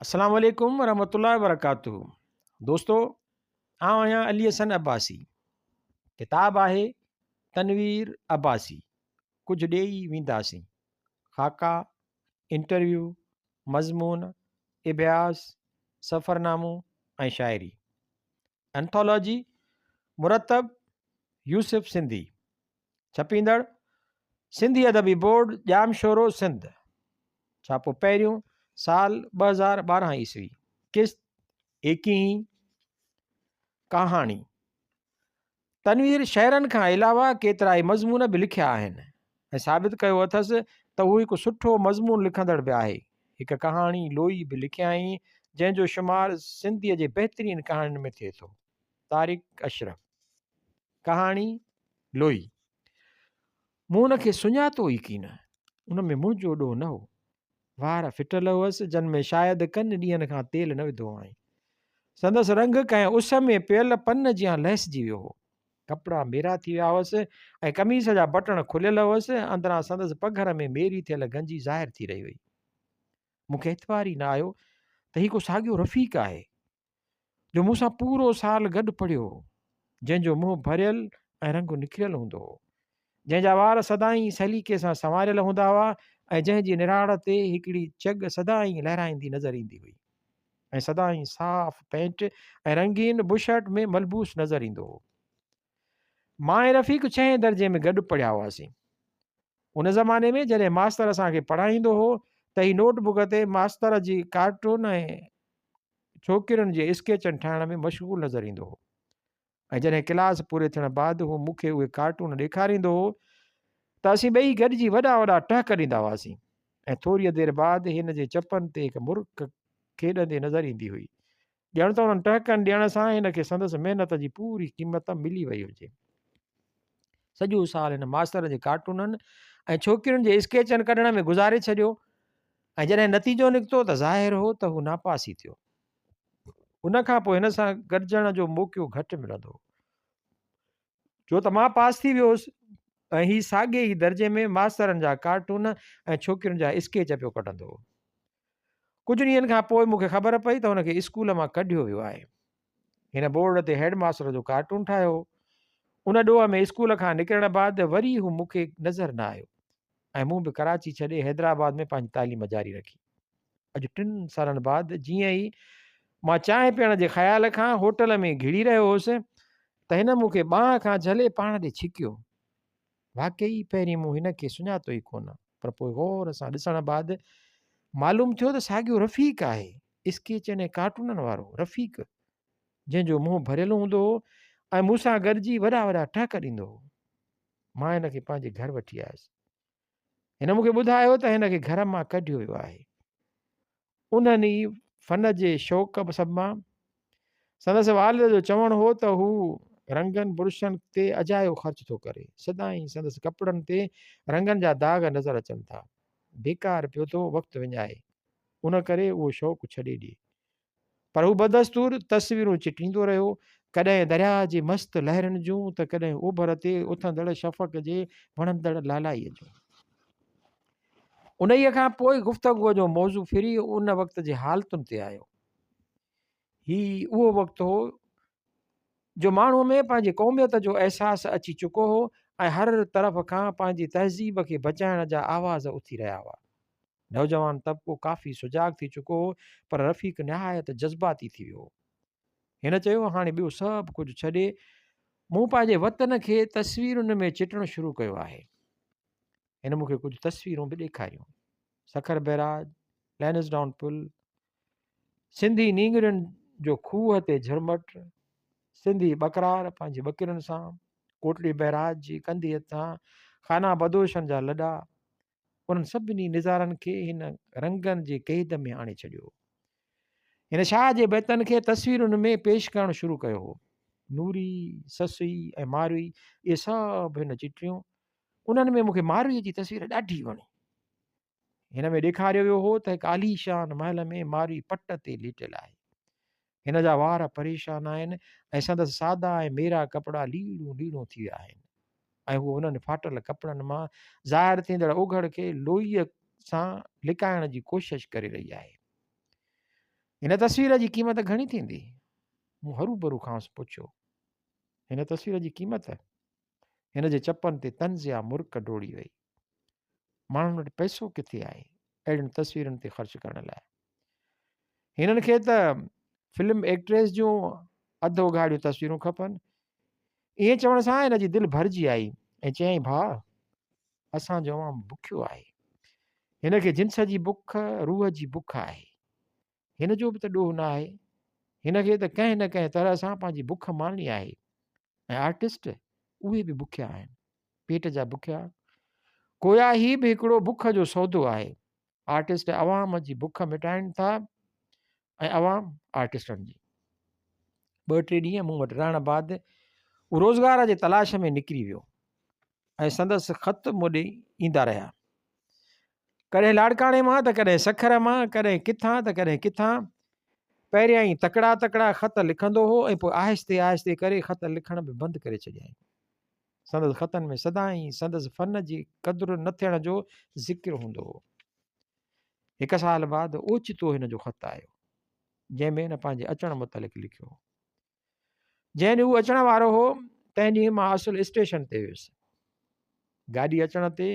अस्सलाम वालेकुम वरहमतुल्लाहि वबरकातुहू। दोस्तों, आउं आहियां अली हसन अब्बासी। किताब आहे तनवीर अब्बासी, कुझु ॾेई वेंदासीं। ख़ाका, इंटरव्यू, मज़मून, इब्यास, सफ़रनामो ऐं शाइरी। एंथोलॉजी मुरतब यूसुफ सिंधी। छपींदड़ सिंधी अदबी बोर्ड, ॼामशोरो सिंध। छापो पहिरियों, साल 2012 ईस्वी। किस्त एक ही कहाणी। तनवीर शहरनि खां अलावा केतिरा ई मज़मून बि लिखिया आहिनि ऐं साबित कयो अथसि त हू हिकु सुठो मज़मून लिखंदड़ बि आहे। हिकु कहाणी लोई बि लिखियईं जंहिंजो शुमारु सिंधीअ जे बहितरीन कहाणियुनि में थिए थो। तारिक अशरफ। कहाणी लोई। मूं हुनखे सुञातो ई कीन। उन में मुंहिंजो ॾोह न हो। वार फिटल हुअसि जन में शायदि कनि ॾींहंनि खां तेल न विधो हुअईं। संदसि रंग कंहिं उस में पियल पन जियां लहसिजी वियो हो। कपिड़ा मेरा थी विया हुअसि ऐं कमीज़ जा बटण खुलियल हुअसि। अंदरां संदसि पघर में मेरी थियल गंजी ज़ाहिर थी रही हुई। मूंखे एतवार ई न आयो त हीउ को साॻियो रफ़ीक आहे जो मूंसां पूरो साल गॾु पढ़ियो हो, जंहिंजो मुंहुं भरियल ऐं रंग निकिरियल हूंदो हो, जंहिंजा वार सदाईं सलीके सां संवारियल हूंदा हुआ ऐं जंहिंजी निराड़ ते हिकिड़ी चग सदाईं लहराईंदी नज़र ईंदी हुई ऐं सदाईं साफ़ पैंट ऐं रंगीन बुशर्ट में मलबूस नज़र ईंदो हो। मां ऐं रफ़ीक 6हें दर्जे में गॾु पढ़िया हुआसीं। उन ज़माने में जॾहिं मास्तर असांखे पढ़ाईंदो हो त ही नोटबुक ते मास्तर जी कार्टून ऐं छोकिरियुनि जे स्केचनि ठाहिण में मशगूल नज़र ईंदो हो ऐं जॾहिं क्लास पूरे थियण बाद हू मूंखे उहे कार्टून ॾेखारींदो हो त असीं ॿई गॾिजी वॾा वॾा टहक ॾींदा हुआसीं ऐं थोरीअ देरि बाद हिन जे चपनि ते हिकु मुर्ख खेॾंदे नज़र ईंदी हुई। ॼण त उन्हनि टहकनि ॾियण सां हिन खे संदसि महिनत जी पूरी क़ीमत मिली वई हुजे। सॼो साल हिन मास्तर जे कार्टूननि ऐं छोकिरियुनि जे स्केचनि कढण में गुज़ारे छॾियो ऐं जॾहिं नतीजो निकितो त ज़ाहिर हो त हू नापास ई थियो। उन खां पोइ हिन सां गॾिजण जो मौक़ो घटि मिलंदो छो त मां पास थी वियो हुउसि ऐं हीउ साॻिए ई दर्जे में मास्तरनि जा कार्टून ऐं छोकिरियुनि जा स्केच पियो कढंदो हो। कुझु ॾींहंनि खां पोइ मूंखे ख़बर पई त हुनखे स्कूल मां कढियो वियो आहे। हिन बोर्ड ते हेडमास्टर जो कार्टून ठाहियो। उन ॾोह में स्कूल खां निकिरण बाद वरी हू मूंखे नज़र न आयो ऐं मूं बि कराची छॾे हैदराबाद में पंहिंजी तालीम जारी रखी। अॼु 3 सालनि बाद जीअं ई मां चांहि पीअण जे ख़्याल खां होटल में घिड़ी रहियो हुउसि त हिन मूंखे ॿांह खां झले पाण ॾे छिकियो। वाक़ई पहिरीं मूं हिन खे सुञातो ई कोन, पर पोइ गौर सां ॾिसण बाद मालूम थियो त साॻियो रफ़ीक आहे, स्केचनि ऐं कार्टूननि वारो रफ़ीक, जंहिंजो मुंहुं भरियल हूंदो हो ऐं मूंसां गॾिजी वॾा वॾा टहक ॾींदो हो। मां हिन खे पंहिंजे घर वठी आयुसि। हिन मूंखे ॿुधायो त हिन खे घर मां कढियो वियो आहे। उन्हनि ई फ़न जे शौक़ सबबा संदसि वालिद जो चवणु हो त हू रंगनि बुरुशनि ते अजायो ख़र्च थो करे। सदाईं संदसि कपिड़नि ते रंगनि जा दाग़ नज़र अचनि था। बेकार पियो थो वक़्तु विञाए, उन करे उहो शौक़ु छॾे ॾिए। पर हू बदस्तूर तस्वीरूं चिटींदो रहियो, कॾहिं दरिया जी मस्तु लहरुनि जूं त कॾहिं ओभर ते उथंदड़ शफ़क़ जे वणंदड़ लालाईअ जूं। उन खां पोइ गुफ़्तगूअ जो मौज़ू फिरी उन वक़्त जे हालतुनि ते आयो। ही उहो वक़्तु हो जो माण्हूअ में पंहिंजे क़ौमियत जो अहसासु अची चुको हो ऐं हर तरफ़ खां पंहिंजी तहज़ीब खे बचाइण जा आवाज़ उथी रहिया हुआ। नौजवान तबिको काफ़ी सुजाग थी चुको हो, पर रफ़ीक निहायत जज़्बाती थी वियो। हिन चयो, हाणे ॿियो सभु कुझु छॾे मूं पंहिंजे वतन खे तस्वीरुनि में चिटणु शुरू कयो आहे। हिन मूंखे कुझु तस्वीरूं बि ॾेखारियूं। सखर बैराज, लैनिसडाउन पुल, सिंधी नींगरियुनि जो खूह ते झरमट, सिंधी बकरार पंहिंजी ॿकिरुनि सां, कोटली बैराज जी कंधीअ तां खाना बदोशनि जा लॾा, उन्हनि सभिनी निज़ारनि खे हिन रंगनि जे क़ैद में आणे छॾियो। हिन शाह जे बैतनि खे तस्वीरुनि में पेश करणु शुरू कयो हो। नूरी, ससुई ऐं मारवी, इहे सभु हिन चिटियूं। उन्हनि में मूंखे मारवीअ जी तस्वीर ॾाढी वणी। हिन में ॾेखारियो वियो हो त हिकु आलीशान महल में मारवी पट ते लेटियल आहे। हिन जा वार परेशान आहिनि ऐं संदसि सादा ऐं मेरा कपिड़ा लीड़ूं लीड़ूं थी विया आहिनि ऐं हू उन्हनि फाटल कपिड़नि मां ज़ाहिर थींदड़ ओघड़ खे लोईअ सां लिकाइण जी कोशिशि करे रही आहे। हिन तस्वीर जी क़ीमत घणी थींदी? मूं हरू भरू खांसि पुछियो। हिन तस्वीर जी क़ीमत? हिन जे चपनि ते तंज़ या मुर्क डोड़ी वई। माण्हुनि वटि पैसो किथे आहे अहिड़ियुनि तस्वीरुनि ते ख़र्चु करण लाइ? हिननि खे त फिल्म एक्ट्रेस जूं अधो घाड़ियूं तस्वीरूं खपनि। ईअं चवण सां हिन जी दिलि भरिजी आई ऐं चयईं, भाउ, असांजो अवाम बुखियो आहे। हिन खे जिन्स जी बुख, रूह जी बुख आहे। हिन जो बि त ॾोह न आहे। हिन खे त कंहिं न कंहिं तरह सां पंहिंजी बुख मारणी आहे। ऐं आर्टिस्ट, उहे बि बुखिया आहिनि, पेट जा बुखिया। गोया ही बि हिकिड़ो बुख जो सौदो आहे। आर्टिस्ट अवाम जी बुख मिटाइनि था ऐं अवाम आर्टिस्टनि जी। 2-3 ॾींहं मूं वटि रहण बाद उहो रोज़गार जे तलाश में निकिरी वियो ऐं संदसि ख़त मूं ॾे ईंदा रहिया। कॾहिं लाड़काणे मां त कॾहिं सखर मां, कॾहिं किथां त कॾहिं किथां। पहिरियां ई तकड़ा तकड़ा ख़त लिखंदो हो ऐं पोइ आहिस्ते आहिस्ते करे ख़त लिखण बि बंदि करे छॾियईं। संदसि ख़तनि में सदाईं संदसि फ़न जी क़दुरु न थियण जो ज़िक्र हूंदो हो। 1 साल बाद ओचितो हिन जो ख़त आयो, जंहिंमें हिन पंहिंजे अचण मुतलिक़ लिखियो। जंहिं ॾींहुं उहो अचण वारो हो, तंहिं ॾींहुं मां असुलु स्टेशन ते वियुसि। गाॾी अचण ते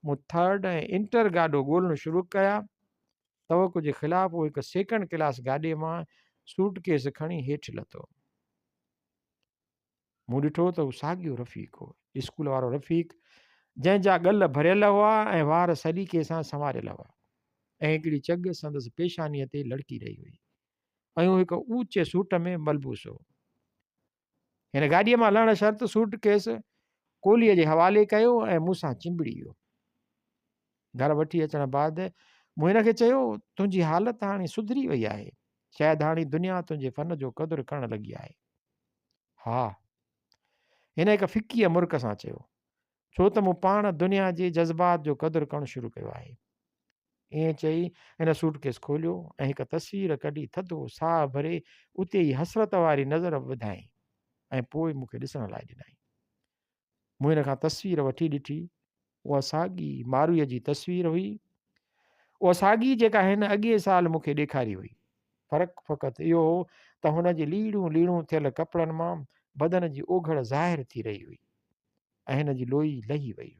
मूं थर्ड ऐं इंटर गाॾो ॻोल्हणु शुरू कया। तवक़ो जे ख़िलाफ़ु उहो हिकु सेकेंड क्लास गाॾीअ मां सूटकेस खणी हेठि लथो। मूं ॾिठो त हू साॻियो रफ़ीक हो, स्कूल वारो रफ़ीक, जंहिंजा ॻल भरियल हुआ ऐं वार सलीक़े सां संवारियल हुआ ऐं हिकिड़ी चग संदसि पेशानीअ ते लड़की रही हुई ऐं हू हिकु ऊचे सूट में मलबूस हो। हिन गाॾीअ मां लहण शर्त सूटकेस कोलीअ जे हवाले कयो ऐं मूंसां चिंबिड़ी वियो। घर वठी अचण बाद मूं हिन खे चयो, तुंहिंजी हालत हाणे सुधरी वई आहे, शायदि हाणे दुनिया तुंहिंजे फ़न जो क़दुरु करणु लॻी आहे। हा, हिन हिकु फिकीअ मुर्क सां चयो, छो त मूं पाण दुनिया जे जज़्बात जो क़दुरु करणु शुरू कयो आहे। ईअं चई हिन सूटकेस खोलियो ऐं हिकु तस्वीर कढी थधो साह भरे उते ई हसरत वारी नज़र विधाई ऐं पोइ मूंखे ॾिसण लाइ ॾिनई। मूं हिन खां तस्वीर वठी ॾिठी। उहा साॻी मारूअ जी तस्वीर हुई, उहा साॻी जेका हिन अॻिए साल मूंखे ॾेखारी हुई। फ़र्क़ु फ़क़ति इहो हो त हुन जी लीड़ूं लीड़ूं थियल कपिड़नि मां बदन जी ओघड़ ज़ाहिर थी रही हुई ऐं हिन जी लोई लही वई हुई।